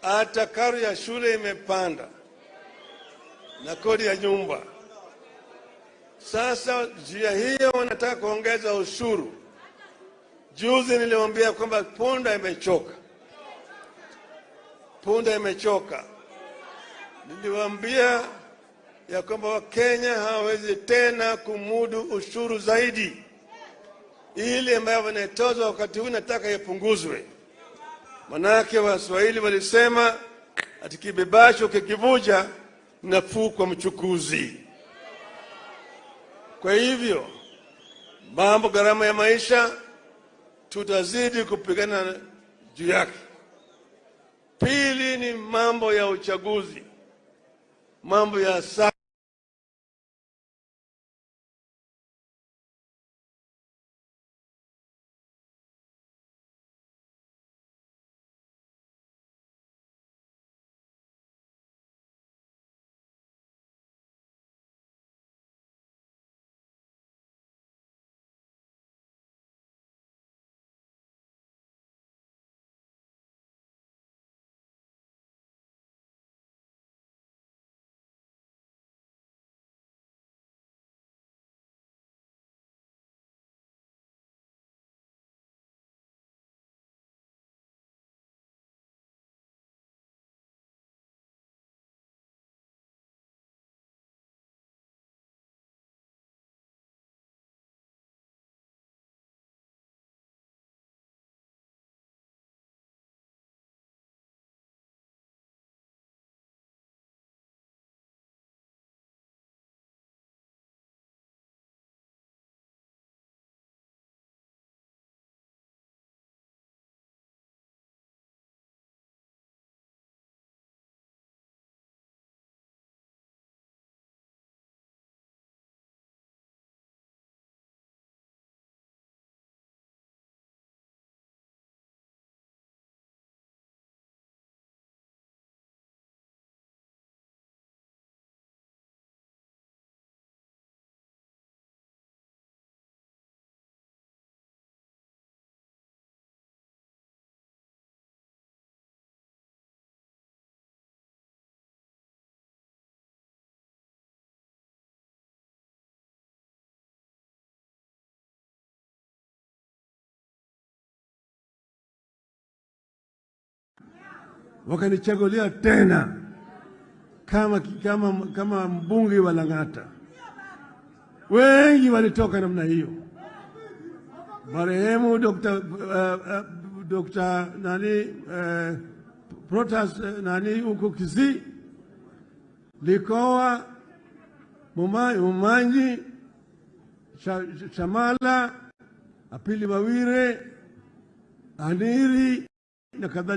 hata karo ya shule imepanda na kodi ya nyumba. Sasa njia hiyo wanataka kuongeza ushuru. Juzi niliwaambia kwamba punda imechoka. Punda imechoka. Niliwaambia ya kwamba Wakenya hawawezi tena kumudu ushuru zaidi. Ile ambayo wanatozwa wakati huu nataka yapunguzwe. Manake Waswahili walisema ati kibebacho kikivuja nafuu kwa mchukuzi. Kwa hivyo mambo gharama ya maisha tutazidi kupigana juu yake. Pili ni mambo ya uchaguzi, mambo ya wakanichagulia tena kama mbunge wa Lang'ata. Wengi walitoka namna hiyo. Marehemu Dr. Protas huko Kisii, Likoa, Mumanyi, Shamala, Apili Wawire, Aniri na kadhalika.